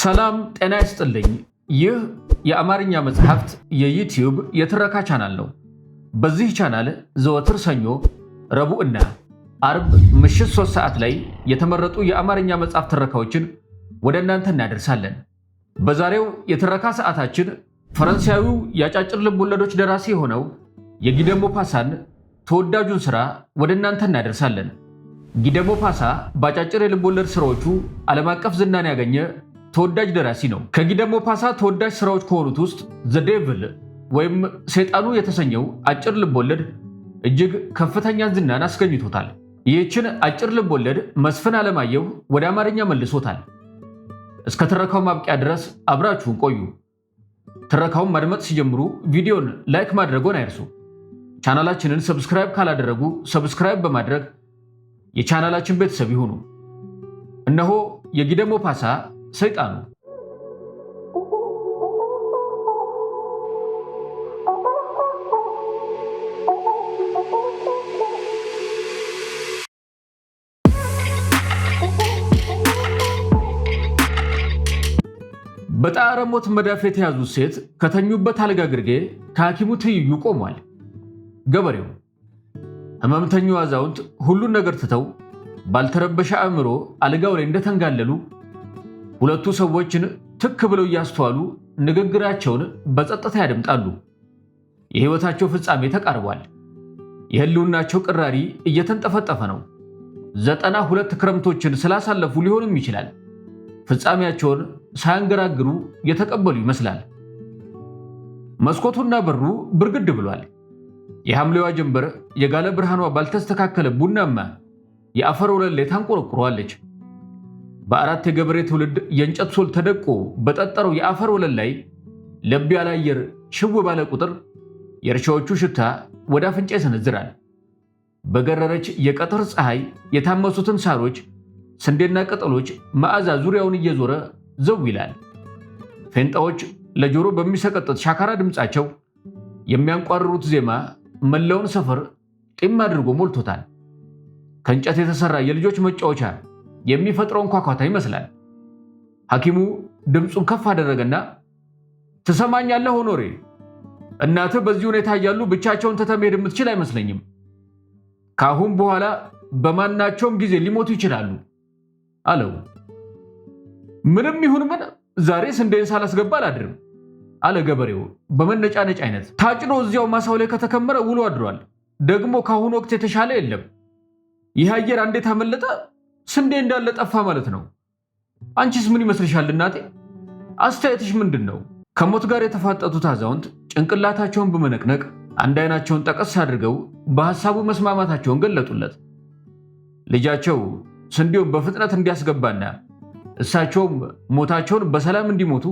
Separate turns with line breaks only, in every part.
ሰላም ጤና ይስጥልኝ። ይህ የአማርኛ መጽሐፍት የዩቲዩብ የትረካ ቻናል ነው። በዚህ ቻናል ዘወትር ሰኞ፣ ረቡዕ እና አርብ ምሽት 3 ሰዓት ላይ የተመረጡ የአማርኛ መጽሐፍ ትረካዎችን ወደ እናንተ እናደርሳለን። በዛሬው የትረካ ሰዓታችን ፈረንሳዊው የአጫጭር ልብ ወለዶች ደራሲ የሆነው የጊደን ሞፓሳን ተወዳጁን ሥራ ወደ እናንተ እናደርሳለን። ጊደን ሞፓሳ በአጫጭር የልብ ወለድ ሥራዎቹ ዓለም አቀፍ ዝናን ያገኘ ተወዳጅ ደራሲ ነው። ከጊደን ሞፓሳ ተወዳጅ ሥራዎች ከሆኑት ውስጥ ዘ ዴቪል ወይም ሰይጣኑ የተሰኘው አጭር ልብ ወለድ እጅግ ከፍተኛ ዝናን አስገኝቶታል። ይህችን አጭር ልብ ወለድ መስፍን አለማየሁ ወደ አማርኛ መልሶታል። እስከ ትረካው ማብቂያ ድረስ አብራችሁን ቆዩ። ትረካውን ማድመጥ ሲጀምሩ ቪዲዮን ላይክ ማድረጎን አይርሱ። ቻናላችንን ሰብስክራይብ ካላደረጉ ሰብስክራይብ በማድረግ የቻናላችን ቤተሰብ ይሁኑ። እነሆ የጊደን ሞፓሳ ሰይጣኑ። በጣረ ሞት መዳፍ የተያዙት ሴት ከተኙበት አልጋ ግርጌ ከሐኪሙ ትይዩ ቆሟል። ገበሬው፣ ህመምተኛው አዛውንት ሁሉን ነገር ትተው ባልተረበሸ አእምሮ አልጋው ላይ እንደተንጋለሉ ሁለቱ ሰዎችን ትክ ብለው እያስተዋሉ ንግግራቸውን በጸጥታ ያደምጣሉ። የህይወታቸው ፍጻሜ ተቃርቧል። የህልውናቸው ቅራሪ እየተንጠፈጠፈ ነው። 92 ክረምቶችን ስላሳለፉ ሊሆንም ይችላል ፍጻሜያቸውን ሳያንገራግሩ የተቀበሉ ይመስላል። መስኮቱና በሩ ብርግድ ብሏል። የሐምሌዋ ጀንበር የጋለ ብርሃኗ ባልተስተካከለ ቡናማ የአፈር ወለል ላይ ታንቆረቁረዋለች። በአራት የገበሬ ትውልድ የእንጨት ሶል ተደቆ በጠጠረው የአፈር ወለል ላይ ለብ ያለ አየር ሽው ባለ ቁጥር የእርሻዎቹ ሽታ ወደ አፍንጫ ይሰነዝራል። በገረረች የቀትር ፀሐይ የታመሱትን ሳሮች፣ ስንዴና ቅጠሎች መዓዛ ዙሪያውን እየዞረ ዘው ይላል። ፌንጣዎች ለጆሮ በሚሰቀጥጥ ሻካራ ድምፃቸው የሚያንቋርሩት ዜማ መላውን ሰፈር ጢም አድርጎ ሞልቶታል። ከእንጨት የተሰራ የልጆች መጫወቻ የሚፈጥረውን ኳኳታ ይመስላል። ሐኪሙ ድምፁን ከፍ አደረገና ትሰማኛለህ ሆኖሬ? እናትህ በዚህ ሁኔታ እያሉ ብቻቸውን ትተህ መሄድ የምትችል አይመስለኝም። ከአሁን በኋላ በማናቸውም ጊዜ ሊሞቱ ይችላሉ አለው። ምንም ይሁን ምን ዛሬ ስንዴን ሳላስገባ አላድርም አለ ገበሬው በመነጫነጭ አይነት። ታጭኖ እዚያው ማሳው ላይ ከተከመረ ውሎ አድሯል። ደግሞ ከአሁኑ ወቅት የተሻለ የለም። ይህ አየር አንዴ ታመለጠ ስንዴ እንዳለ ጠፋ ማለት ነው። አንቺስ ምን ይመስልሻል እናቴ? አስተያየትሽ ምንድን ነው? ከሞት ጋር የተፋጠጡት አዛውንት ጭንቅላታቸውን በመነቅነቅ አንድ አይናቸውን ጠቀስ አድርገው በሐሳቡ መስማማታቸውን ገለጡለት። ልጃቸው ስንዴውን በፍጥነት እንዲያስገባና እሳቸውም ሞታቸውን በሰላም እንዲሞቱ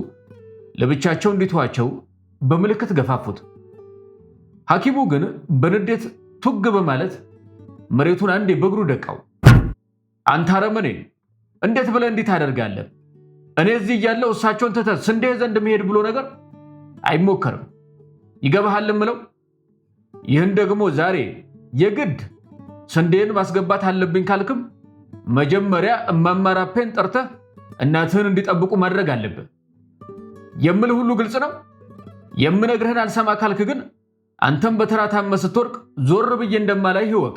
ለብቻቸው እንዲተዋቸው በምልክት ገፋፉት። ሐኪሙ ግን በንዴት ቱግ በማለት መሬቱን አንዴ በእግሩ ደቃው። አንተ አረመኔ! እንዴት ብለህ እንዲህ ታደርጋለህ? እኔ እዚህ እያለሁ እሳቸውን ትተህ ስንዴ ዘንድ መሄድ ብሎ ነገር አይሞከርም። ይገባሃል እምለው? ይህን ደግሞ ዛሬ የግድ ስንዴን ማስገባት አለብኝ ካልክም መጀመሪያ እማማ ራፔን ጠርተህ እናትህን እንዲጠብቁ ማድረግ አለብህ። የምልህ ሁሉ ግልጽ ነው። የምነግርህን አልሰማ ካልክ ግን አንተም በተራ ታመህ ስትወድቅ ዞር ብዬ እንደማላይህ እወቅ።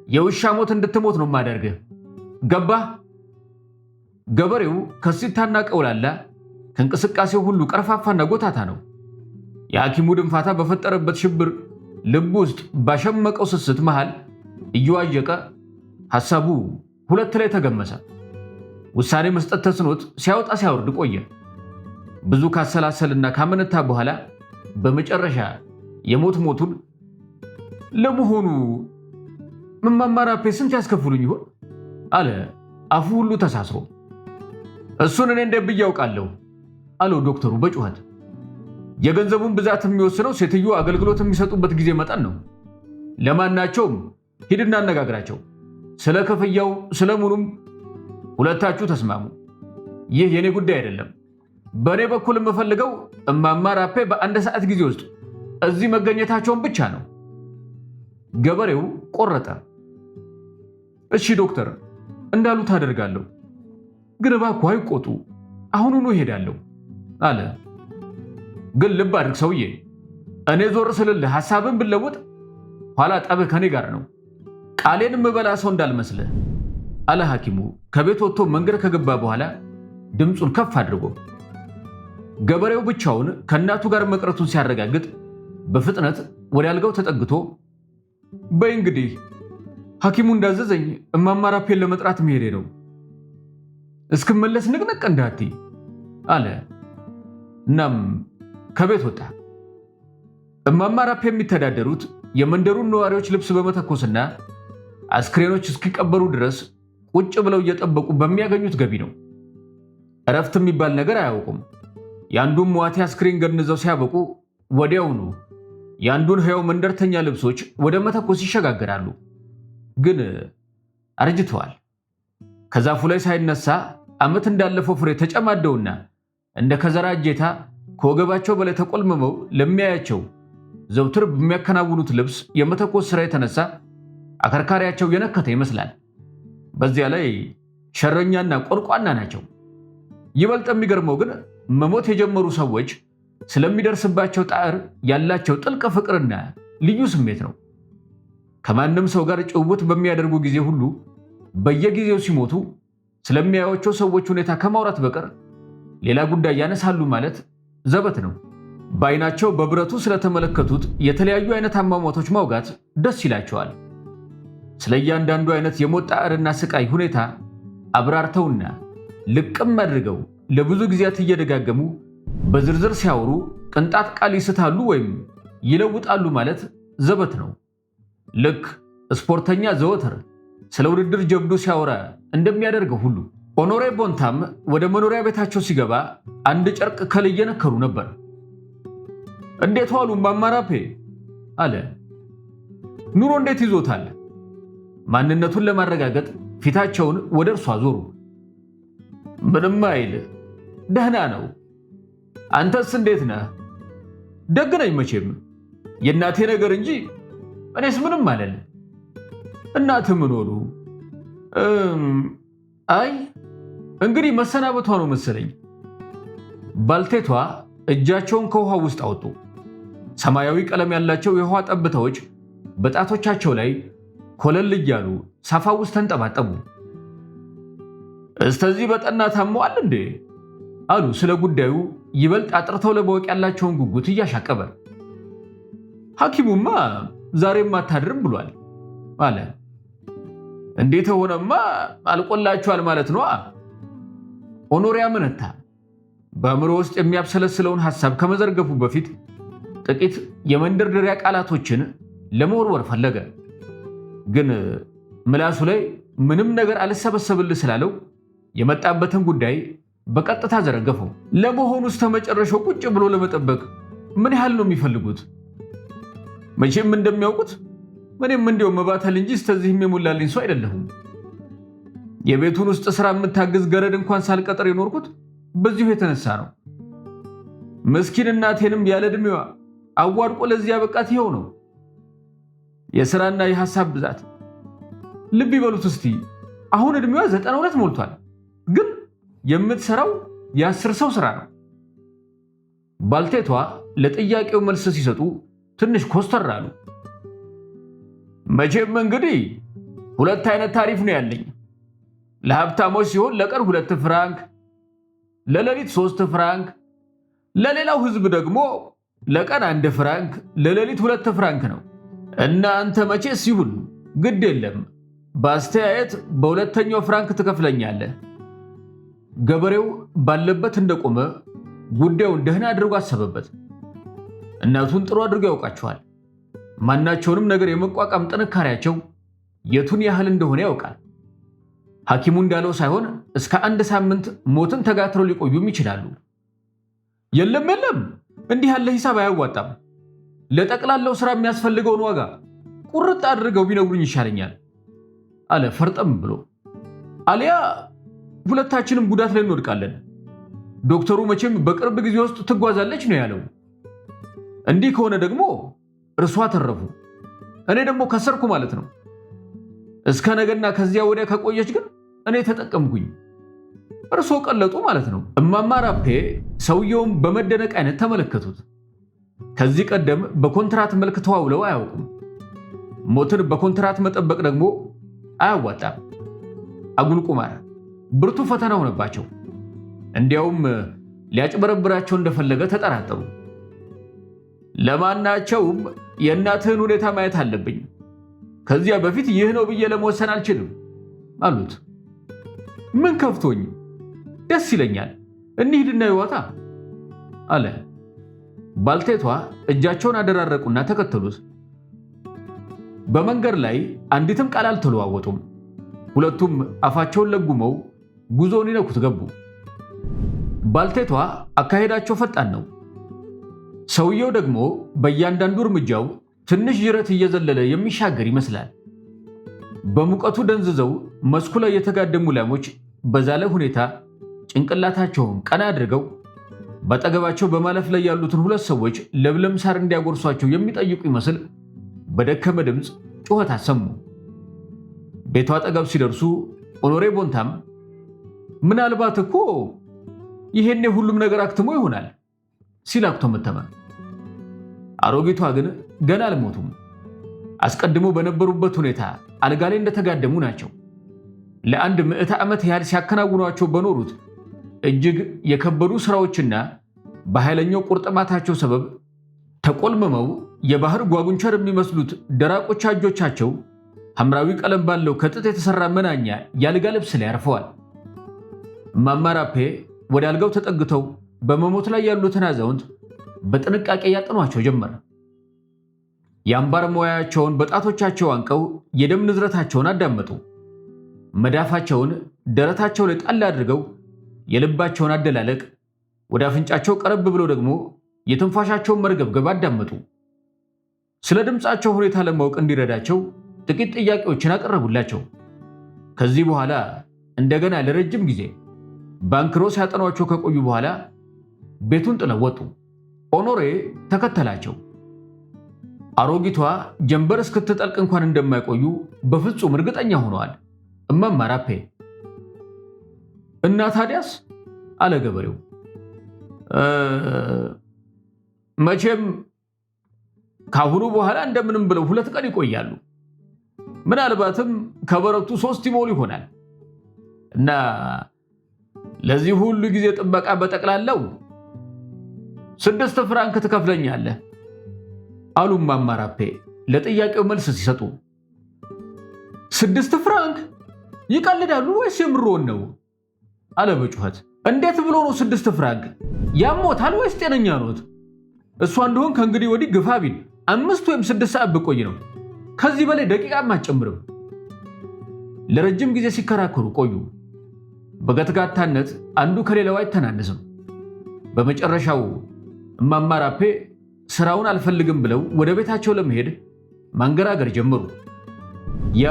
የውሻ ሞት እንድትሞት ነው ማደርግህ። ገባህ? ገበሬው ከሲታና ቀውላላ ከእንቅስቃሴው ሁሉ ቀርፋፋና ጎታታ ነው። የሐኪሙ ድንፋታ በፈጠረበት ሽብር ልብ ውስጥ ባሸመቀው ስስት መሃል እየዋዠቀ ሐሳቡ ሁለት ላይ ተገመሰ። ውሳኔ መስጠት ተስኖት ሲያወጣ ሲያወርድ ቆየ። ብዙ ካሰላሰልና ካመነታ በኋላ በመጨረሻ የሞት ሞቱን ለመሆኑ እማማ ራፔ ስንት ያስከፍሉኝ ይሆን አለ፣ አፉ ሁሉ ተሳስሮ። እሱን እኔ እንደ ብዬ ያውቃለሁ አለው ዶክተሩ በጩኸት። የገንዘቡን ብዛት የሚወስነው ሴትዮ አገልግሎት የሚሰጡበት ጊዜ መጠን ነው። ለማናቸውም ሂድና አነጋግራቸው። ስለ ክፍያው ስለሙኑም ሁለታችሁ ተስማሙ። ይህ የኔ ጉዳይ አይደለም። በእኔ በኩል የምፈልገው እማማ ራፔ በአንድ ሰዓት ጊዜ ውስጥ እዚህ መገኘታቸውን ብቻ ነው። ገበሬው ቆረጠ። እሺ ዶክተር፣ እንዳሉት አደርጋለሁ። ግን እባክዎ አይቆጡ፣ አሁኑኑ እሄዳለሁ አለ። ግን ልብ አድርግ ሰውዬ፣ እኔ ዞር ስልልህ ሐሳብን ብለውጥ ኋላ ጠብህ ከኔ ጋር ነው። ቃሌን የምበላ ሰው እንዳልመስልህ አለ ሐኪሙ ከቤት ወጥቶ መንገድ ከገባ በኋላ ድምፁን ከፍ አድርጎ። ገበሬው ብቻውን ከእናቱ ጋር መቅረቱን ሲያረጋግጥ በፍጥነት ወደ አልጋው ተጠግቶ በይ እንግዲህ ሐኪሙ እንዳዘዘኝ እማማ ራፔን ለመጥራት መሄዴ ነው፣ እስክመለስ ንቅንቅ እንዳትይ አለ። እናም ከቤት ወጣ። እማማ ራፔ የሚተዳደሩት የመንደሩን ነዋሪዎች ልብስ በመተኮስና አስክሬኖች እስኪቀበሩ ድረስ ቁጭ ብለው እየጠበቁ በሚያገኙት ገቢ ነው። እረፍት የሚባል ነገር አያውቁም። የአንዱን ሟቲ አስክሬን ገንዘው ሲያበቁ ወዲያውኑ የአንዱን ሕያው መንደርተኛ ልብሶች ወደ መተኮስ ይሸጋገራሉ። ግን አርጅተዋል። ከዛፉ ላይ ሳይነሳ ዓመት እንዳለፈው ፍሬ ተጨማደውና እንደ ከዘራ እጀታ ከወገባቸው በላይ ተቆልምመው ለሚያያቸው ዘውትር በሚያከናውኑት ልብስ የመተኮስ ሥራ የተነሳ አከርካሪያቸው የነከተ ይመስላል። በዚያ ላይ ሸረኛና ቆርቋና ናቸው። ይበልጥ የሚገርመው ግን መሞት የጀመሩ ሰዎች ስለሚደርስባቸው ጣዕር ያላቸው ጥልቅ ፍቅርና ልዩ ስሜት ነው። ከማንም ሰው ጋር ጭውውት በሚያደርጉ ጊዜ ሁሉ በየጊዜው ሲሞቱ ስለሚያዩቸው ሰዎች ሁኔታ ከማውራት በቀር ሌላ ጉዳይ ያነሳሉ ማለት ዘበት ነው። በዓይናቸው በብረቱ ስለተመለከቱት የተለያዩ አይነት አሟሟቶች ማውጋት ደስ ይላቸዋል። ስለ እያንዳንዱ አይነት የሞት ጣዕርና ስቃይ ሁኔታ አብራርተውና ልቅም አድርገው ለብዙ ጊዜያት እየደጋገሙ በዝርዝር ሲያወሩ ቅንጣት ቃል ይስታሉ ወይም ይለውጣሉ ማለት ዘበት ነው። ልክ ስፖርተኛ ዘወትር ስለ ውድድር ጀብዱ ሲያወራ እንደሚያደርገው ሁሉ ኦኖሬ ቦንታም ወደ መኖሪያ ቤታቸው ሲገባ አንድ ጨርቅ ከላይ እየነከሩ ነበር። እንዴት ዋሉ እማማ ራፔ አለ። ኑሮ እንዴት ይዞታል? ማንነቱን ለማረጋገጥ ፊታቸውን ወደ እርሷ ዞሩ። ምንም አይል፣ ደህና ነው። አንተስ እንዴት ነህ? ደግ ነኝ መቼም፣ የእናቴ ነገር እንጂ እኔስ ምንም አለል። እናትህ ምን ሆኑ? አይ እንግዲህ መሰናበቷ ነው መሰለኝ። ባልቴቷ እጃቸውን ከውሃ ውስጥ አወጡ። ሰማያዊ ቀለም ያላቸው የውሃ ጠብታዎች በጣቶቻቸው ላይ ኮለል እያሉ ሳፋ ውስጥ ተንጠባጠቡ። እስተዚህ በጠና ታመዋል እንዴ? አሉ ስለ ጉዳዩ ይበልጥ አጥርተው ለማወቅ ያላቸውን ጉጉት እያሻቀበ። ሐኪሙማ ዛሬም አታድርም ብሏል አለ። እንዴት ሆነማ አልቆላችኋል ማለት ነው። ኦኖሪያ መነታ። በአእምሮ ውስጥ የሚያብሰለስለውን ሐሳብ ከመዘርገፉ በፊት ጥቂት የመንደርደሪያ ቃላቶችን ለመወርወር ፈለገ። ግን ምላሱ ላይ ምንም ነገር አልሰበሰብልህ ስላለው የመጣበትን ጉዳይ በቀጥታ ዘረገፈው። ለመሆኑ እስከመጨረሻው ቁጭ ብሎ ለመጠበቅ ምን ያህል ነው የሚፈልጉት? መቼም እንደሚያውቁት እኔም እንዲያው መባተል እንጂ እስከዚህም የሞላልኝ ሰው አይደለሁም። የቤቱን ውስጥ ስራ የምታግዝ ገረድ እንኳን ሳልቀጠር የኖርኩት በዚሁ የተነሳ ነው። ምስኪን እናቴንም ያለ ዕድሜዋ አዋድቆ ለዚያ በቃት ይኸው ነው። የሥራና የሐሳብ ብዛት። ልብ ይበሉት እስቲ፣ አሁን ዕድሜዋ 92 ሞልቷል፣ ግን የምትሰራው የ10 ሰው ሥራ ነው። ባልቴቷ ለጥያቄው መልስ ሲሰጡ ትንሽ ኮስተር አሉ። መቼም እንግዲህ ሁለት አይነት ታሪፍ ነው ያለኝ። ለሀብታሞች ሲሆን ለቀን 2 ፍራንክ፣ ለሌሊት 3 ፍራንክ፣ ለሌላው ህዝብ ደግሞ ለቀን 1 ፍራንክ፣ ለሌሊት 2 ፍራንክ ነው። እናንተ መቼስ ይሁን ግድ የለም በአስተያየት በሁለተኛው ፍራንክ ትከፍለኛለህ። ገበሬው ባለበት እንደቆመ ጉዳዩን ደህና አድርጎ አሰበበት። እናቱን ጥሩ አድርጎ ያውቃቸዋል። ማናቸውንም ነገር የመቋቋም ጥንካሬያቸው የቱን ያህል እንደሆነ ያውቃል። ሐኪሙ እንዳለው ሳይሆን እስከ 1 ሳምንት ሞትን ተጋትረው ሊቆዩም ይችላሉ። የለም እንዲህ ያለ ሂሳብ አያዋጣም። ለጠቅላላው ስራ የሚያስፈልገውን ዋጋ ቁርጥ አድርገው ቢነግሩኝ ይሻለኛል አለ ፈርጠም ብሎ። አሊያ ሁለታችንም ጉዳት ላይ እንወድቃለን። ዶክተሩ መቼም በቅርብ ጊዜ ውስጥ ትጓዛለች ነው ያለው። እንዲህ ከሆነ ደግሞ እርሷ ተረፉ፣ እኔ ደግሞ ከሰርኩ ማለት ነው። እስከ ነገና ከዚያ ወዲያ ከቆየች ግን እኔ ተጠቀምኩኝ። እርሶ ቀለጡ ማለት ነው። እማማ ራፔ ሰውየውን በመደነቅ አይነት ተመለከቱት። ከዚህ ቀደም በኮንትራት መልክ ተዋውለው አያውቁም። ሞትን በኮንትራት መጠበቅ ደግሞ አያዋጣም። አጉል ቁማር ብርቱ ፈተና ሆነባቸው። እንዲያውም ሊያጭበረብራቸው እንደፈለገ ተጠራጠሩ። ለማናቸውም የእናትህን ሁኔታ ማየት አለብኝ፣ ከዚያ በፊት ይህ ነው ብዬ ለመወሰን አልችልም አሉት። ምን ከፍቶኝ፣ ደስ ይለኛል፣ እንሂድና ይወጣ አለ። ባልቴቷ እጃቸውን አደራረቁና ተከተሉት። በመንገድ ላይ አንዲትም ቃል አልተለዋወጡም። ሁለቱም አፋቸውን ለጉመው ጉዞውን ይነኩት ገቡ። ባልቴቷ አካሄዳቸው ፈጣን ነው። ሰውየው ደግሞ በእያንዳንዱ እርምጃው ትንሽ ጅረት እየዘለለ የሚሻገር ይመስላል። በሙቀቱ ደንዝዘው መስኩ ላይ የተጋደሙ ላሞች በዛለ ሁኔታ ጭንቅላታቸውን ቀና አድርገው በጠገባቸው በማለፍ ላይ ያሉትን ሁለት ሰዎች ለምለም ሳር እንዲያጎርሷቸው የሚጠይቁ ይመስል በደከመ ድምፅ ጩኸት አሰሙ። ቤቷ አጠገብ ሲደርሱ ኦኖሬ ቦንታም ምናልባት እኮ ይሄኔ ሁሉም ነገር አክትሞ ይሆናል ሲል አኩተመተመ። አሮጊቷ ግን ገና አልሞቱም። አስቀድሞ በነበሩበት ሁኔታ አልጋ ላይ እንደተጋደሙ ናቸው። ለአንድ ምዕተ ዓመት ያህል ሲያከናውኗቸው በኖሩት እጅግ የከበዱ ስራዎችና በኃይለኛው ቁርጥማታቸው ሰበብ ተቆልምመው የባህር ጓጉንቸር የሚመስሉት ደራቆች እጆቻቸው ሐምራዊ ቀለም ባለው ከጥጥ የተሰራ መናኛ ያልጋ ልብስ ላይ አርፈዋል። እማማ ራፔ ወደ አልጋው ተጠግተው በመሞት ላይ ያሉትን አዛውንት በጥንቃቄ ያጠኗቸው ጀመረ። የአምባር ሞያቸውን በጣቶቻቸው አንቀው የደም ንዝረታቸውን አዳመጡ። መዳፋቸውን ደረታቸው ላይ ጣል አድርገው የልባቸውን አደላለቅ፣ ወደ አፍንጫቸው ቀረብ ብለው ደግሞ የትንፋሻቸውን መርገብገብ አዳመጡ። ስለ ድምፃቸው ሁኔታ ለማወቅ እንዲረዳቸው ጥቂት ጥያቄዎችን አቀረቡላቸው። ከዚህ በኋላ እንደገና ለረጅም ጊዜ ባንክሮ ሲያጠኗቸው ከቆዩ በኋላ ቤቱን ጥለው ወጡ። ኦኖሬ ተከተላቸው። አሮጊቷ ጀንበር እስክትጠልቅ እንኳን እንደማይቆዩ በፍጹም እርግጠኛ ሆነዋል። እማማ ራፔ እና ታዲያስ አለ ገበሬው። መቼም ካሁኑ በኋላ እንደምንም ብለው 2 ቀን ይቆያሉ። ምናልባትም ከበረቱ 3 ይሞሉ ይሆናል እና ለዚህ ሁሉ ጊዜ ጥበቃ በጠቅላላው 6 ፍራንክ ትከፍለኛለህ አሉ እማማ ራፔ ለጥያቄው መልስ ሲሰጡ። 6 ፍራንክ? ይቀልዳሉ ወይስ የምሮን ነው? አለ በጩኸት። እንዴት ብሎ ነው 6 ፍራንክ? ያሞታል ወይስ ጤነኛ ኖት? እሷ እንደሆን ከእንግዲህ ወዲህ ግፋ ቢል 5 ወይም 6 ሰዓት ብቆይ ነው። ከዚህ በላይ ደቂቃም አትጨምርም። ለረጅም ጊዜ ሲከራከሩ ቆዩ። በገትጋታነት አንዱ ከሌላው አይተናነስም። በመጨረሻው እማማ ራፔ ስራውን አልፈልግም ብለው ወደ ቤታቸው ለመሄድ ማንገራገር ጀመሩ። ያ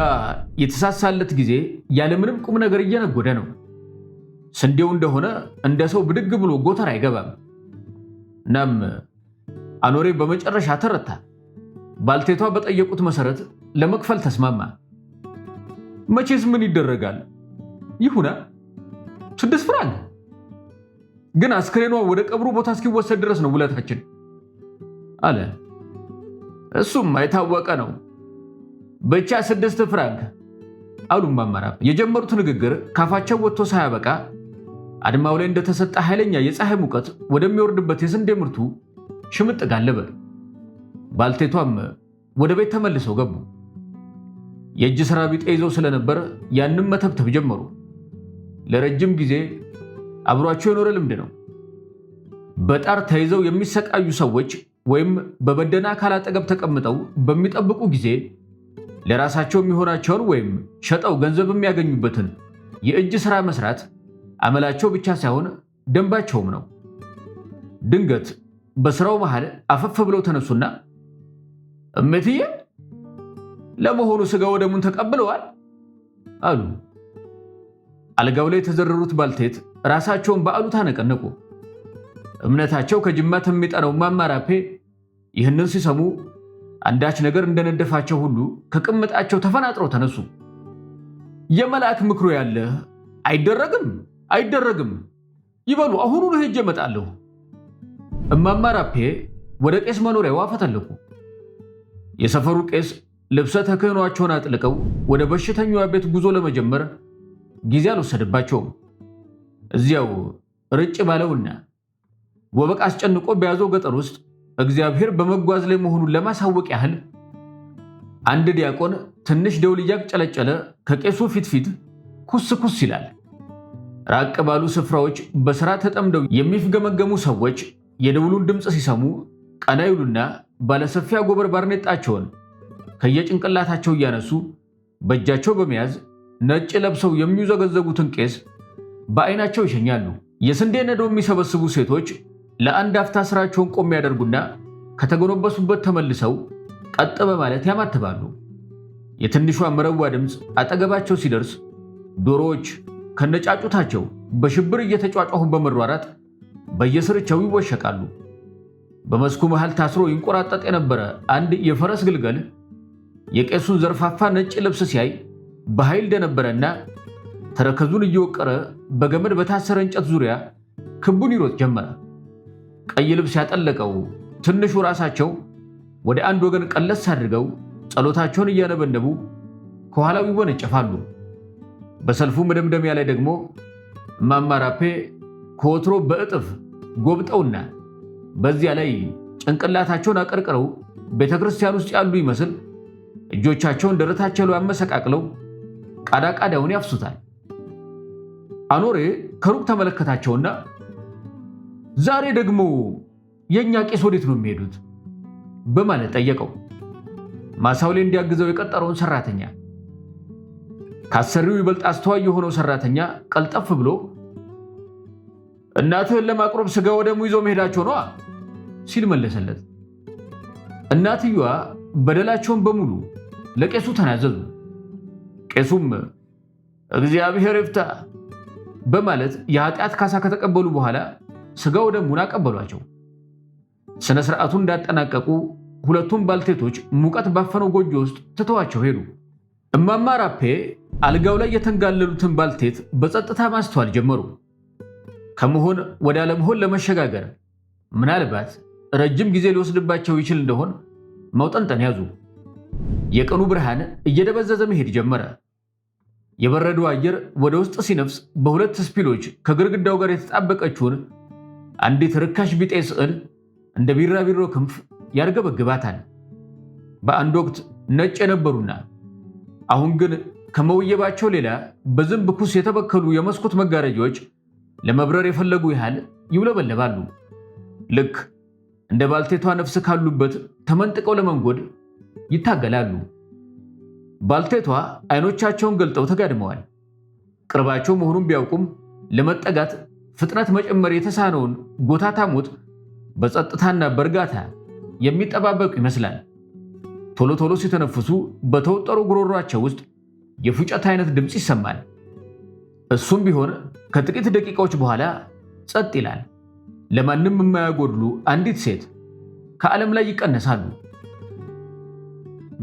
የተሳሳለት ጊዜ ያለምንም ቁም ነገር እየነጎደ ነው። ስንዴው እንደሆነ እንደ ሰው ብድግ ብሎ ጎተራ አይገባም። እናም አኖሬ በመጨረሻ ተረታ። ባልቴቷ በጠየቁት መሰረት ለመክፈል ተስማማ። መቼስ ምን ይደረጋል፣ ይሁና 6 ፍራንክ። ግን አስክሬኗ ወደ ቀብሩ ቦታ እስኪወሰድ ድረስ ነው ውለታችን አለ። እሱም የታወቀ ነው፣ ብቻ 6 ፍራንክ አሉ እማማ ራፔ። የጀመሩት ንግግር ካፋቸው ወጥቶ ሳያበቃ አድማው ላይ እንደተሰጠ ኃይለኛ የፀሐይ ሙቀት ወደሚወርድበት የስንዴ ምርቱ ሽምጥ ጋለበ። ባልቴቷም ወደ ቤት ተመልሰው ገቡ። የእጅ ሥራ ቢጤ ይዘው ስለነበር ያንም መተብተብ ጀመሩ። ለረጅም ጊዜ አብሯቸው የኖረ ልምድ ነው። በጣር ተይዘው የሚሰቃዩ ሰዎች ወይም በበደና አካል አጠገብ ተቀምጠው በሚጠብቁ ጊዜ ለራሳቸው የሚሆናቸውን ወይም ሸጠው ገንዘብ የሚያገኙበትን የእጅ ሥራ መስራት አመላቸው ብቻ ሳይሆን ደንባቸውም ነው። ድንገት በስራው መሃል አፈፍ ብለው ተነሱና እምትዬ ለመሆኑ ስጋ ወደሙን ተቀብለዋል አሉ። አልጋው ላይ የተዘረሩት ባልቴት ራሳቸውን በአሉታ ነቀነቁ። እምነታቸው ከጅማት የሚጠነው እማማ ራፔ ይህንን ሲሰሙ አንዳች ነገር እንደነደፋቸው ሁሉ ከቅምጣቸው ተፈናጥረው ተነሱ። የመልአክ ምክሩ ያለ አይደረግም አይደረግም። ይበሉ፣ አሁኑኑ ሄጄ እመጣለሁ። እማማ ራፔ ወደ ቄስ መኖሪያው አፈተለኩ። የሰፈሩ ቄስ ልብሰ ተክህኗቸውን አጥልቀው ወደ በሽተኛዋ ቤት ጉዞ ለመጀመር ጊዜ አልወሰደባቸውም። እዚያው ርጭ ባለውና ወበቅ አስጨንቆ በያዘው ገጠር ውስጥ እግዚአብሔር በመጓዝ ላይ መሆኑን ለማሳወቅ ያህል አንድ ዲያቆን ትንሽ ደውል እያቅጨለጨለ ከቄሱ ፊት ኩስ ኩስ ይላል። ራቅ ባሉ ስፍራዎች በሥራ ተጠምደው የሚፍገመገሙ ሰዎች የደውሉን ድምፅ ሲሰሙ ቀና ይሉና ባለሰፊ አጎበር ባርኔጣቸውን ከየጭንቅላታቸው እያነሱ በእጃቸው በመያዝ ነጭ ለብሰው የሚዘገዘጉትን ቄስ በዓይናቸው ይሸኛሉ። የስንዴ ነዶ የሚሰበስቡ ሴቶች ለአንድ አፍታ ስራቸውን ቆም ያደርጉና ከተጎነበሱበት ተመልሰው ቀጥ በማለት ያማትባሉ። የትንሿ መረዋ ድምፅ አጠገባቸው ሲደርስ ዶሮዎች ከነጫጩታቸው በሽብር እየተጫጫሁ በመሯራት በየስርቻው ይወሸቃሉ። በመስኩ መሃል ታስሮ ይንቆራጠጥ የነበረ አንድ የፈረስ ግልገል የቄሱን ዘርፋፋ ነጭ ልብስ ሲያይ በኃይል ደነበረና ተረከዙን እየወቀረ በገመድ በታሰረ እንጨት ዙሪያ ክቡን ይሮጥ ጀመረ። ቀይ ልብስ ያጠለቀው ትንሹ ራሳቸው ወደ አንድ ወገን ቀለስ አድርገው ጸሎታቸውን እያነበነቡ ከኋላው ይወነጨፋሉ። በሰልፉ መደምደሚያ ላይ ደግሞ እማማ ራፔ ከወትሮ በእጥፍ ጎብጠውና በዚያ ላይ ጭንቅላታቸውን አቀርቅረው ቤተክርስቲያን ውስጥ ያሉ ይመስል እጆቻቸውን ደረታቸው ላይ አመሰቃቅለው ቃዳ ቃዳውን ያፍሱታል። አኖሬ ከሩቅ ተመለከታቸውና ዛሬ ደግሞ የኛ ቄስ ወዴት ነው የሚሄዱት በማለት ጠየቀው። ማሳው ላይ እንዲያግዘው የቀጠረውን ሰራተኛ ካሰሪው ይበልጥ አስተዋይ የሆነው ሰራተኛ ቀልጠፍ ብሎ እናትህን ለማቅረብ ስጋ ወደሙ ይዞ መሄዳቸው ነው ሲል መለሰለት። እናትየዋ በደላቸውን በሙሉ ለቄሱ ተናዘዙ። ቄሱም እግዚአብሔር ይፍታ በማለት የኃጢአት ካሳ ከተቀበሉ በኋላ ስጋ ወደሙን አቀበሏቸው። ስነ ስርዓቱን እንዳጠናቀቁ ሁለቱም ባልቴቶች ሙቀት ባፈነው ጎጆ ውስጥ ትተዋቸው ሄዱ። እማማ ራፔ አልጋው ላይ የተንጋለሉትን ባልቴት በጸጥታ ማስተዋል ጀመሩ። ከመሆን ወደ አለመሆን ለመሸጋገር ምናልባት ረጅም ጊዜ ሊወስድባቸው ይችል እንደሆን መውጠንጠን ያዙ። የቀኑ ብርሃን እየደበዘዘ መሄድ ጀመረ። የበረደው አየር ወደ ውስጥ ሲነፍስ በሁለት ስፒሎች ከግድግዳው ጋር የተጣበቀችውን አንዲት ርካሽ ቢጤ ስዕል እንደ ቢራቢሮ ክንፍ ያርገበግባታል። በአንድ ወቅት ነጭ የነበሩና አሁን ግን ከመውየባቸው ሌላ በዝንብ ኩስ የተበከሉ የመስኮት መጋረጃዎች ለመብረር የፈለጉ ያህል ይውለበለባሉ። ልክ እንደ ባልቴቷ ነፍስ ካሉበት ተመንጥቀው ለመንጎድ ይታገላሉ። ባልቴቷ አይኖቻቸውን ገልጠው ተጋድመዋል። ቅርባቸው መሆኑን ቢያውቁም ለመጠጋት ፍጥነት መጨመር የተሳነውን ጎታታ ሞት በጸጥታና በእርጋታ የሚጠባበቁ ይመስላል። ቶሎ ቶሎ ሲተነፍሱ በተወጠሩ ጉሮሯቸው ውስጥ የፉጨት አይነት ድምፅ ይሰማል። እሱም ቢሆን ከጥቂት ደቂቃዎች በኋላ ጸጥ ይላል። ለማንም የማያጎድሉ አንዲት ሴት ከዓለም ላይ ይቀነሳሉ።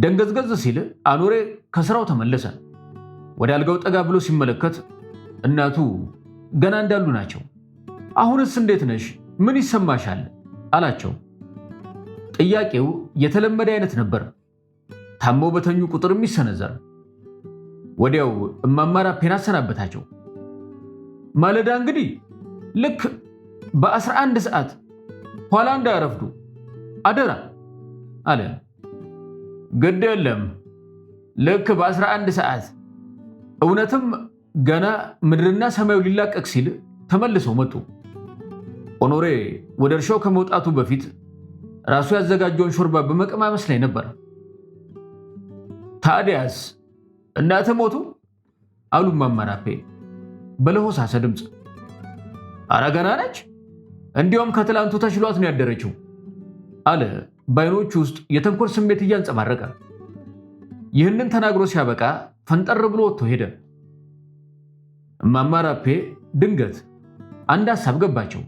ደንገዝገዝ ሲል አኖሬ ከስራው ተመለሰ። ወደ አልጋው ጠጋ ብሎ ሲመለከት እናቱ ገና እንዳሉ ናቸው። አሁንስ እንዴት ነሽ? ምን ይሰማሻል? አላቸው። ጥያቄው የተለመደ አይነት ነበር፣ ታመው በተኙ ቁጥር የሚሰነዘር። ወዲያው እማማ ራፔን አሰናበታቸው። ማለዳ እንግዲህ ልክ በ11 ሰዓት ኋላ እንዳያረፍዱ አደራ አለ። ግድ የለም ልክ በ11 ሰዓት። እውነትም ገና ምድርና ሰማዩ ሊላቀቅ ሲል ተመልሰው መጡ። ኦኖሬ ወደ እርሻው ከመውጣቱ በፊት ራሱ ያዘጋጀውን ሾርባ በመቀማመስ ላይ ነበር። ታዲያስ እናትህ ሞቱ? አሉ እማማ ራፔ በለሆሳሰ ድምፅ። ኧረ ገና ነች፣ እንዲያውም ከትላንቱ ተሽሏት ነው ያደረችው አለ በዓይኖቹ ውስጥ የተንኮል ስሜት እያንጸባረቀ። ይህንን ተናግሮ ሲያበቃ ፈንጠር ብሎ ወጥቶ ሄደ። እማማ ራፔ ድንገት አንድ ሐሳብ ገባቸው።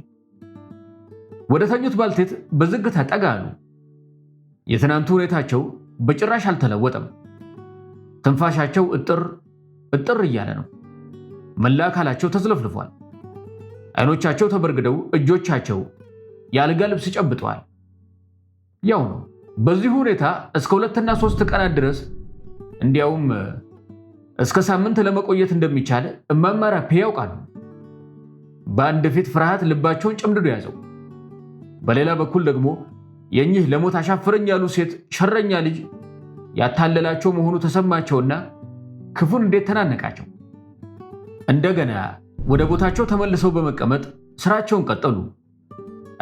ወደ ተኙት ባልቴት በዝግታ ጠጋ አሉ። የትናንቱ ሁኔታቸው በጭራሽ አልተለወጠም። ትንፋሻቸው እጥር እጥር እያለ ነው። መላ አካላቸው ተዝለፍልፏል። አይኖቻቸው ተበርግደው እጆቻቸው የአልጋ ልብስ ጨብጠዋል። ያው ነው። በዚህ ሁኔታ እስከ 2 እና 3 ቀናት ድረስ እንዲያውም እስከ ሳምንት ለመቆየት እንደሚቻል እማማ ራፔ ያውቃሉ። በአንድ ፊት ፍርሃት ልባቸውን ጨምድዶ ያዘው። በሌላ በኩል ደግሞ የኚህ ለሞት አሻፈረኝ ያሉ ሴት ሸረኛ ልጅ ያታለላቸው መሆኑ ተሰማቸውና ክፉን እንዴት ተናነቃቸው። እንደገና ወደ ቦታቸው ተመልሰው በመቀመጥ ስራቸውን ቀጠሉ።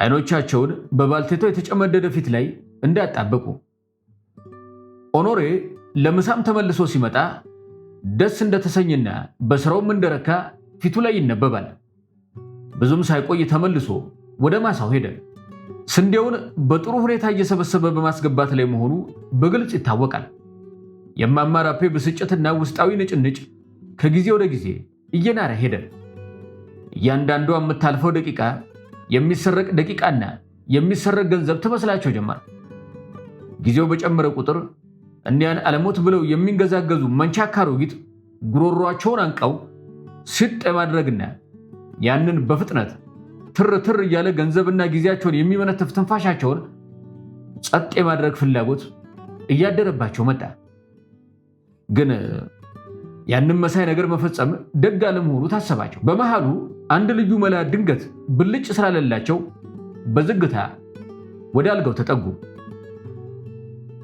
አይኖቻቸውን በባልቴቷ የተጨመደደ ፊት ላይ እንዳጣበቁ። ኦኖሬ ለምሳም ተመልሶ ሲመጣ ደስ እንደተሰኘና በስራውም እንደረካ ፊቱ ላይ ይነበባል። ብዙም ሳይቆይ ተመልሶ ወደ ማሳው ሄደ። ስንዴውን በጥሩ ሁኔታ እየሰበሰበ በማስገባት ላይ መሆኑ በግልጽ ይታወቃል። የእማማ ራፔ ብስጭትና ውስጣዊ ንጭንጭ ከጊዜ ወደ ጊዜ እየናረ ሄደ። እያንዳንዷ የምታልፈው ደቂቃ የሚሰረቅ ደቂቃና የሚሰረቅ ገንዘብ ትመስላቸው ጀመር። ጊዜው በጨመረ ቁጥር እኒያን አለሞት ብለው የሚንገዛገዙ መንቻካ አሮጊት ጉሮሯቸውን አንቀው ሲጥ የማድረግና ያንን በፍጥነት ትር እያለ ገንዘብና ጊዜያቸውን የሚመነትፍ ትንፋሻቸውን ጸጥ የማድረግ ፍላጎት እያደረባቸው መጣ። ግን ያንን መሳይ ነገር መፈጸም ደግ አለመሆኑ ታሰባቸው። በመሃሉ አንድ ልዩ መላ ድንገት ብልጭ ስላለላቸው በዝግታ ወደ አልጋው ተጠጉ።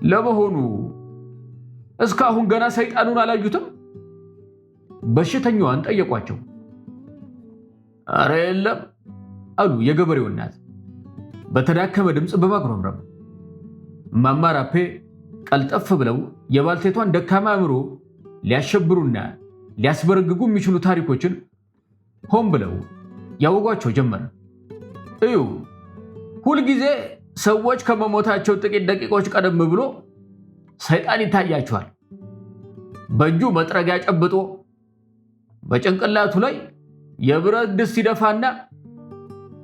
ለመሆኑ እስካሁን ገና ሰይጣኑን አላዩትም? በሽተኛዋን ጠየቋቸው። አረ የለም አሉ የገበሬው እናት በተዳከመ ድምፅ በማጉረምረም። እማማ ራፔ ቀልጠፍ ብለው የባልቴቷን ደካማ አእምሮ ሊያሸብሩና ሊያስበረግጉ የሚችሉ ታሪኮችን ሆን ብለው ያወጓቸው ጀመር። እዩ፣ ሁልጊዜ ሰዎች ከመሞታቸው ጥቂት ደቂቃዎች ቀደም ብሎ ሰይጣን ይታያቸዋል። በእጁ መጥረጊያ ጨብጦ በጭንቅላቱ ላይ የብረት ድስት ይደፋና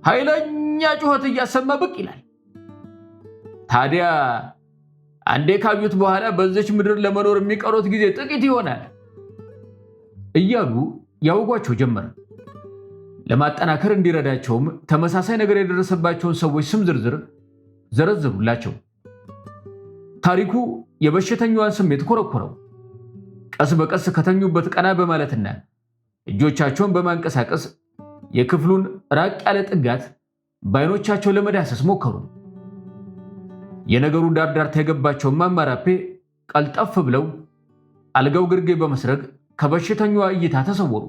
ኃይለኛ ጩኸት እያሰማ ብቅ ይላል። ታዲያ አንዴ ካዩት በኋላ በዚች ምድር ለመኖር የሚቀሩት ጊዜ ጥቂት ይሆናል እያሉ ያወጓቸው ጀመር። ለማጠናከር እንዲረዳቸውም ተመሳሳይ ነገር የደረሰባቸውን ሰዎች ስም ዝርዝር ዘረዘሩላቸው። ታሪኩ የበሽተኛዋን ስሜት ኮረኮረው። ቀስ በቀስ ከተኙበት ቀና በማለትና እጆቻቸውን በማንቀሳቀስ የክፍሉን ራቅ ያለ ጥጋት በዓይኖቻቸው ለመዳሰስ ሞከሩ። የነገሩ ዳርዳርታ የገባቸው እማማ ራፔ ቀልጠፍ ብለው አልጋው ግርጌ በመስረግ ከበሽተኛዋ እይታ ተሰወሩ።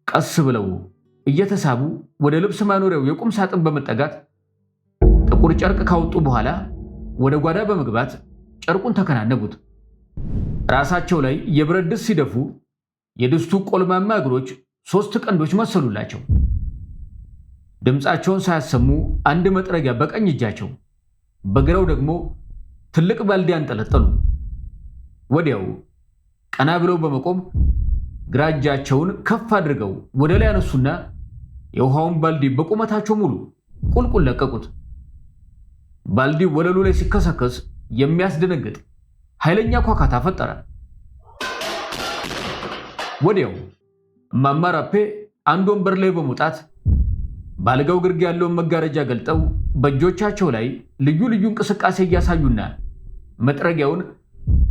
ቀስ ብለው እየተሳቡ ወደ ልብስ ማኖሪያው የቁም ሳጥን በመጠጋት ጥቁር ጨርቅ ካወጡ በኋላ ወደ ጓዳ በመግባት ጨርቁን ተከናነቡት። ራሳቸው ላይ የብረት ድስት ሲደፉ የድስቱ ቆልማማ እግሮች 3 ቀንዶች መሰሉላቸው። ድምፃቸውን ሳያሰሙ አንድ መጥረጊያ በቀኝ እጃቸው፣ በግራው ደግሞ ትልቅ ባልዲ አንጠለጠሉ። ወዲያው ቀና ብለው በመቆም ግራ እጃቸውን ከፍ አድርገው ወደ ላይ አነሱና የውሃውን ባልዲ በቁመታቸው ሙሉ ቁልቁል ለቀቁት። ባልዲው ወለሉ ላይ ሲከሰከስ የሚያስደነግጥ ኃይለኛ ኳካታ ፈጠረ። ወዲያው እማማ ራፔ አንድ ወንበር ላይ በመውጣት ባልጋው ግርጌ ያለውን መጋረጃ ገልጠው በእጆቻቸው ላይ ልዩ ልዩ እንቅስቃሴ እያሳዩና መጥረጊያውን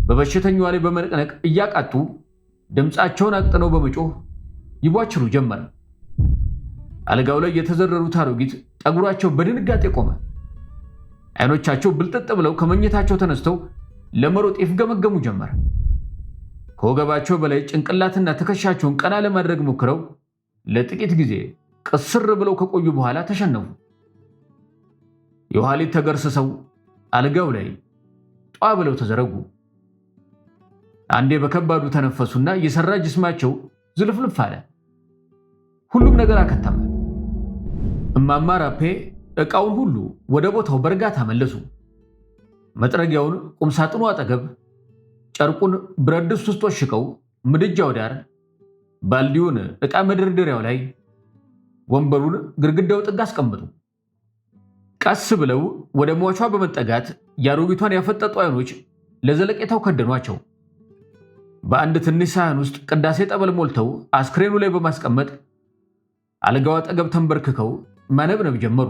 በበሽተኛዋ ላይ በመነቅነቅ እያቃጡ ድምፃቸውን አቅጥነው በመጮህ ይቧችሩ ጀመር። አልጋው ላይ የተዘረሩት አሮጊት ጠጉራቸው በድንጋጤ ቆመ። አይኖቻቸው ብልጥጥ ብለው ከመኝታቸው ተነስተው ለመሮጥ ይፍገመገሙ ጀመር። ከወገባቸው በላይ ጭንቅላትና ትከሻቸውን ቀና ለማድረግ ሞክረው ለጥቂት ጊዜ ቅስር ብለው ከቆዩ በኋላ ተሸነፉ። የኋሊት ተገርስሰው አልጋው ላይ ጧ ብለው ተዘረጉ። አንዴ በከባዱ ተነፈሱና የሰራ ጅስማቸው ዝልፍልፍ አለ። ሁሉም ነገር አከተመ። እማማ ራፔ ዕቃውን ሁሉ ወደ ቦታው በእርጋታ መለሱ። መጥረጊያውን ቁምሳጥኑ አጠገብ፣ ጨርቁን ብረት ድስት ውስጥ ወሽቀው ምድጃው ዳር፣ ባልዲውን ዕቃ መደርደሪያው ላይ፣ ወንበሩን ግድግዳው ጥግ አስቀምጡ። ቀስ ብለው ወደ ሟቿ በመጠጋት የአሮጊቷን ያፈጠጡ አይኖች ለዘለቄታው ከደኗቸው። በአንድ ትንሽ ሳህን ውስጥ ቅዳሴ ጠበል ሞልተው አስክሬኑ ላይ በማስቀመጥ አልጋው አጠገብ ተንበርክከው ማነብነብ ጀመሩ።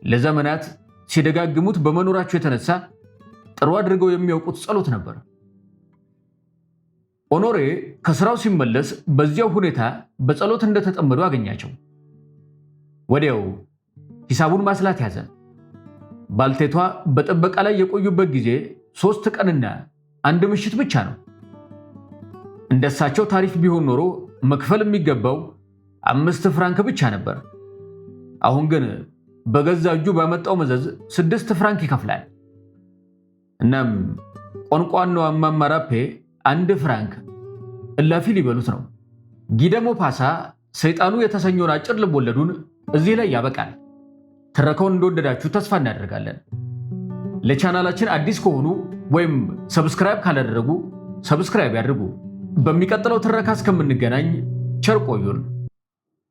ለዘመናት ሲደጋግሙት በመኖራቸው የተነሳ ጥሩ አድርገው የሚያውቁት ጸሎት ነበር። ኦኖሬ ከስራው ሲመለስ በዚያው ሁኔታ በጸሎት እንደተጠመዱ አገኛቸው። ወዲያው ሂሳቡን ማስላት ያዘ። ባልቴቷ በጥበቃ ላይ የቆዩበት ጊዜ 3 ቀንና 1 ምሽት ብቻ ነው። እንደሳቸው ታሪፍ ቢሆን ኖሮ መክፈል የሚገባው 5 ፍራንክ ብቻ ነበር። አሁን ግን በገዛ እጁ ባመጣው መዘዝ 6 ፍራንክ ይከፍላል። እናም ቋንቋናው እማማ ራፔ 1 ፍራንክ እላፊ ሊበሉት ነው። ጊደሞ ፓሳ ሰይጣኑ የተሰኘውን አጭር ልቦለዱን እዚህ ላይ ያበቃል። ትረካውን እንደወደዳችሁ ተስፋ እናደርጋለን። ለቻናላችን አዲስ ከሆኑ ወይም ሰብስክራይብ ካላደረጉ ሰብስክራይብ ያድርጉ። በሚቀጥለው ትረካ እስከምንገናኝ ቸር ቆዩን።